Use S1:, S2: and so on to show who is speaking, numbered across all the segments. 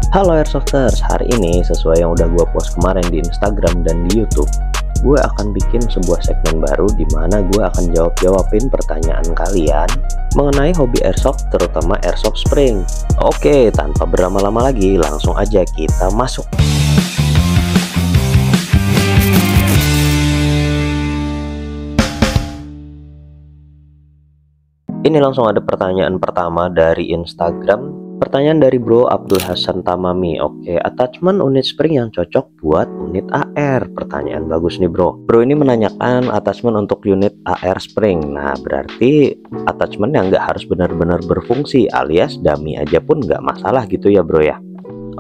S1: Halo Airsofters, hari ini sesuai yang udah gue post kemarin di Instagram dan di YouTube, gue akan bikin sebuah segmen baru di mana gue akan jawabin pertanyaan kalian mengenai hobi airsoft, terutama airsoft spring. Oke, tanpa berlama-lama lagi, langsung aja kita masuk. Ini langsung ada pertanyaan pertama dari Instagram. Pertanyaan dari Bro Abdul Hasan Tamami. Oke, attachment unit spring yang cocok buat unit AR. Pertanyaan bagus nih Bro. Bro ini menanyakan attachment untuk unit AR spring. Nah, berarti attachment yang nggak harus benar-benar berfungsi, alias dummy aja pun nggak masalah gitu ya Bro ya.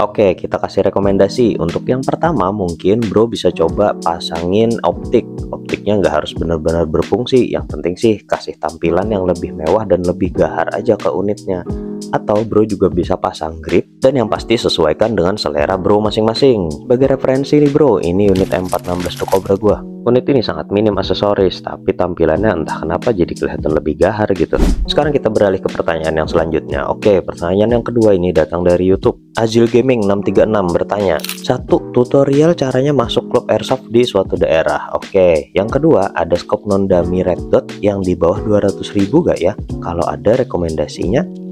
S1: Oke, kita kasih rekomendasi. Untuk yang pertama mungkin Bro bisa coba pasangin optik. Optiknya nggak harus benar-benar berfungsi. Yang penting sih kasih tampilan yang lebih mewah dan lebih gahar aja ke unitnya. Atau Bro juga bisa pasang grip, dan yang pasti sesuaikan dengan selera Bro masing-masing. Sebagai referensi nih Bro, ini unit M416 tuh Cobra gua. Unit ini sangat minim aksesoris, tapi tampilannya entah kenapa jadi kelihatan lebih gahar gitu. Sekarang kita beralih ke pertanyaan yang selanjutnya. Oke, pertanyaan yang kedua ini datang dari YouTube. Azil Gaming 636 bertanya, 1. Tutorial caranya masuk klub airsoft di suatu daerah. Oke, yang kedua ada scope non dummy red dot yang di bawah 200.000 gak ya? Kalau ada rekomendasinya?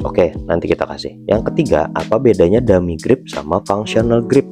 S1: Oke, nanti kita kasih. Yang ketiga, apa bedanya dummy grip sama functional grip?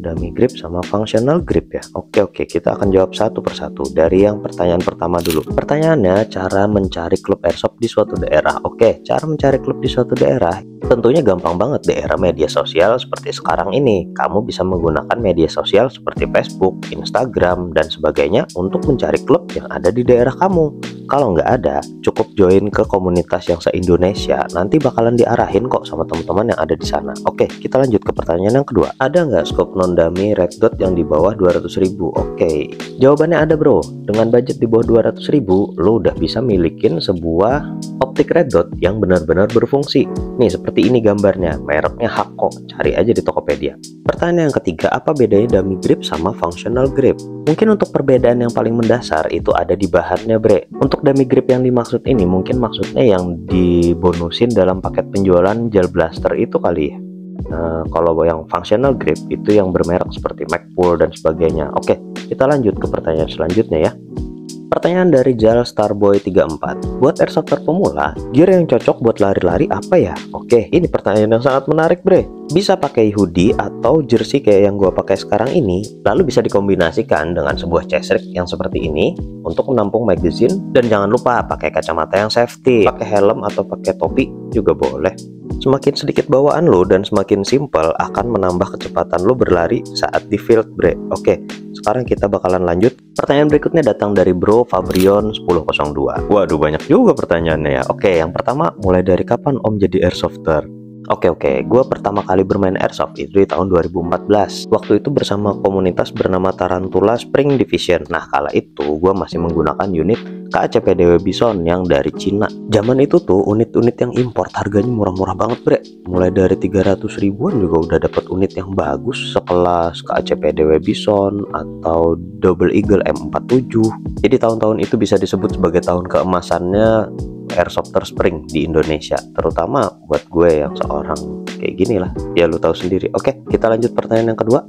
S1: Dummy grip sama functional grip ya. Oke, kita akan jawab satu persatu. Dari yang pertanyaan pertama dulu. Pertanyaannya, cara mencari klub airsoft di suatu daerah. Oke, cara mencari klub di suatu daerah tentunya gampang banget di era media sosial seperti sekarang ini. Kamu bisa menggunakan media sosial seperti Facebook, Instagram, dan sebagainya untuk mencari klub yang ada di daerah kamu. Kalau nggak ada, cukup join ke komunitas yang se-Indonesia. Nanti bakalan diarahin kok sama teman-teman yang ada di sana. Oke, kita lanjut ke pertanyaan yang kedua. Ada nggak scope non-dummy red dot yang di bawah 200.000? Oke, jawabannya ada Bro. Dengan budget di bawah 200.000, lo udah bisa milikin sebuah optik red dot yang benar-benar berfungsi. Nih, seperti ini gambarnya. Mereknya Hakko. Cari aja di Tokopedia. Pertanyaan yang ketiga, apa bedanya dummy grip sama functional grip? Mungkin untuk perbedaan yang paling mendasar itu ada di bahannya Bre. Untuk dummy grip yang dimaksud ini mungkin maksudnya yang dibonusin dalam paket penjualan gel blaster itu kali ya. Kalau yang functional grip itu yang bermerek seperti Magpul dan sebagainya. Oke, kita lanjut ke pertanyaan selanjutnya ya. Pertanyaan dari Jal Starboy 34. Buat airsofter pemula, gear yang cocok buat lari-lari apa ya? Oke, ini pertanyaan yang sangat menarik Bre. Bisa pakai hoodie atau jersey kayak yang gua pakai sekarang ini, lalu bisa dikombinasikan dengan sebuah chest rig yang seperti ini untuk menampung magazine, dan jangan lupa pakai kacamata yang safety, pakai helm atau pakai topi juga boleh. Semakin sedikit bawaan lo dan semakin simple akan menambah kecepatan lo berlari saat di field Bre. Oke, sekarang kita bakalan lanjut. Pertanyaan berikutnya datang dari Bro Fabrion 1002. Waduh, banyak juga pertanyaannya ya. Oke, yang pertama, mulai dari kapan Om jadi airsofter? Oke, gue pertama kali bermain airsoft itu di tahun 2014. Waktu itu bersama komunitas bernama Tarantula Spring Division. Nah, kala itu gue masih menggunakan unit KACPDW Bison yang dari Cina. Zaman itu tuh unit-unit yang import harganya murah-murah banget Bre. Mulai dari 300 ribuan juga udah dapat unit yang bagus sekelas KACPDW Bison atau Double Eagle M47. Jadi tahun-tahun itu bisa disebut sebagai tahun keemasannya airsofter spring di Indonesia, terutama buat gue yang seorang kayak gini lah ya, lu tahu sendiri. Oke, kita lanjut pertanyaan yang kedua.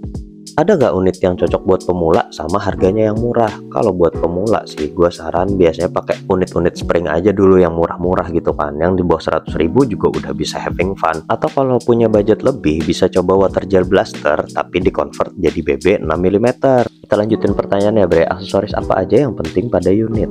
S1: Ada nggak unit yang cocok buat pemula sama harganya yang murah? Kalau buat pemula sih gue saran biasanya pakai unit-unit spring aja dulu yang murah-murah gitu kan, yang di bawah 100.000 juga udah bisa having fun. Atau kalau punya budget lebih bisa coba water gel blaster tapi di convert jadi BB 6mm. Kita lanjutin pertanyaannya Bre. Aksesoris apa aja yang penting pada unit?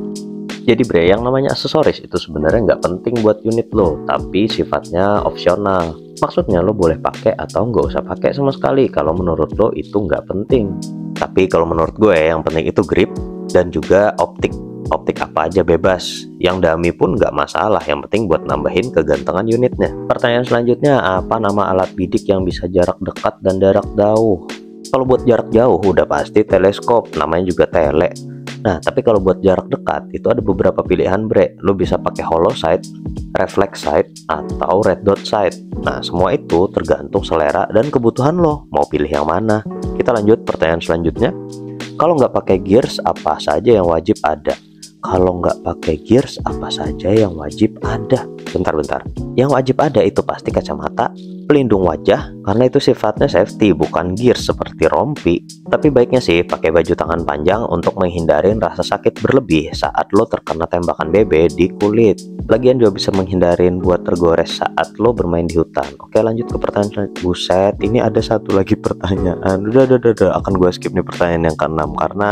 S1: Jadi Bre, yang namanya aksesoris itu sebenarnya nggak penting buat unit lo, tapi sifatnya opsional. Maksudnya lo boleh pakai atau nggak usah pakai sama sekali. Kalau menurut lo itu nggak penting. Tapi kalau menurut gue yang penting itu grip dan juga optik. Optik apa aja bebas. Yang dummy pun nggak masalah. Yang penting buat nambahin kegantengan unitnya. Pertanyaan selanjutnya, apa nama alat bidik yang bisa jarak dekat dan jarak jauh? Kalau buat jarak jauh udah pasti teleskop, namanya juga tele. Nah, tapi kalau buat jarak dekat itu ada beberapa pilihan Bre. Lo bisa pakai hollow sight, reflex sight, atau red dot sight. Nah, semua itu tergantung selera dan kebutuhan lo. Mau pilih yang mana? Kita lanjut pertanyaan selanjutnya. Kalau nggak pakai gears, apa saja yang wajib ada? kalau nggak pakai gears apa saja yang wajib ada? Bentar. Yang wajib ada itu pasti kacamata, pelindung wajah, karena itu sifatnya safety bukan gears seperti rompi. Tapi baiknya sih pakai baju tangan panjang untuk menghindarin rasa sakit berlebih saat lo terkena tembakan BB di kulit. Lagian juga bisa menghindarin buat tergores saat lo bermain di hutan. Oke, lanjut ke pertanyaan. Buset, ini ada satu lagi pertanyaan. Udah, akan gue skip nih pertanyaan yang ke-6 karena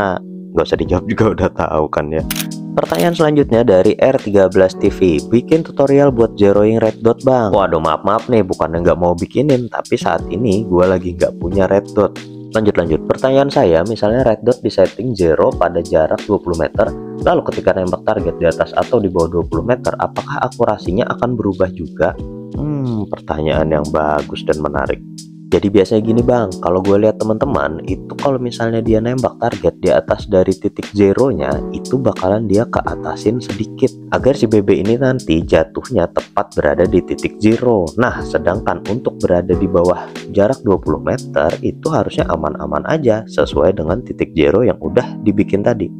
S1: nggak usah dijawab juga, udah tahu kan ya. Pertanyaan selanjutnya dari R13 TV, bikin tutorial buat zeroing red dot bang. Waduh, maaf nih, bukannya nggak mau bikinin, tapi saat ini gue lagi nggak punya red dot. Lanjut. Pertanyaan saya, misalnya red dot di setting 0 pada jarak 20 meter, lalu ketika nembak target di atas atau di bawah 20 meter, apakah akurasinya akan berubah juga? Pertanyaan yang bagus dan menarik. Jadi biasanya gini bang, kalau gue lihat teman-teman itu kalau misalnya dia nembak target di atas dari titik zeronya, itu bakalan dia ke atasin sedikit agar si BB ini nanti jatuhnya tepat berada di titik zero. Nah, sedangkan untuk berada di bawah jarak 20 meter itu harusnya aman-aman aja sesuai dengan titik zero yang udah dibikin tadi.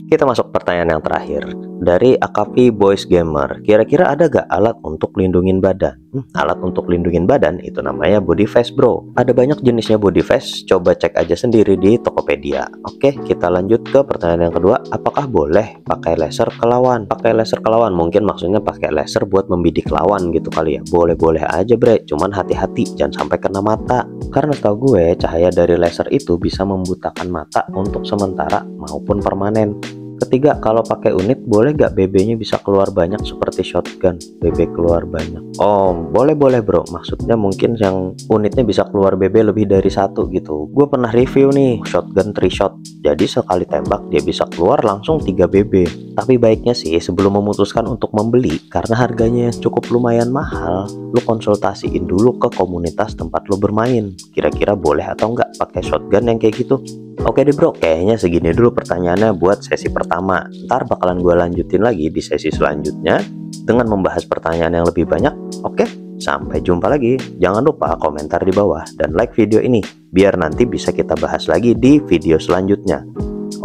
S1: Kita masuk pertanyaan yang terakhir dari Akavi Boys Gamer. Kira-kira ada gak alat untuk lindungin badan? Alat untuk lindungin badan itu namanya body vest bro. Ada banyak jenisnya body vest, coba cek aja sendiri di Tokopedia. Oke, kita lanjut ke pertanyaan yang kedua. Apakah boleh pakai laser ke lawan? Pakai laser ke lawan mungkin maksudnya pakai laser buat membidik lawan gitu kali ya. Boleh-boleh aja bre, cuman hati-hati jangan sampai kena mata. Karena setahu gue cahaya dari laser itu bisa membutakan mata untuk sementara maupun permanen. Ketiga, kalau pakai unit boleh gak BB-nya bisa keluar banyak seperti shotgun? BB keluar banyak. Oh, boleh bro. Maksudnya mungkin yang unitnya bisa keluar BB lebih dari satu gitu. Gue pernah review nih shotgun 3 shot. Jadi sekali tembak dia bisa keluar langsung 3 BB. Tapi baiknya sih sebelum memutuskan untuk membeli, karena harganya cukup lumayan mahal, lu konsultasiin dulu ke komunitas tempat lu bermain. Kira-kira boleh atau enggak pakai shotgun yang kayak gitu. Oke deh bro, kayaknya segini dulu pertanyaannya buat sesi pertama. Ntar bakalan gue lanjutin lagi di sesi selanjutnya dengan membahas pertanyaan yang lebih banyak. Oke, sampai jumpa lagi. Jangan lupa komentar di bawah dan like video ini biar nanti bisa kita bahas lagi di video selanjutnya.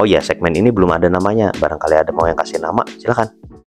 S1: Oh ya, segmen ini belum ada namanya. Barangkali ada mau yang kasih nama, silahkan.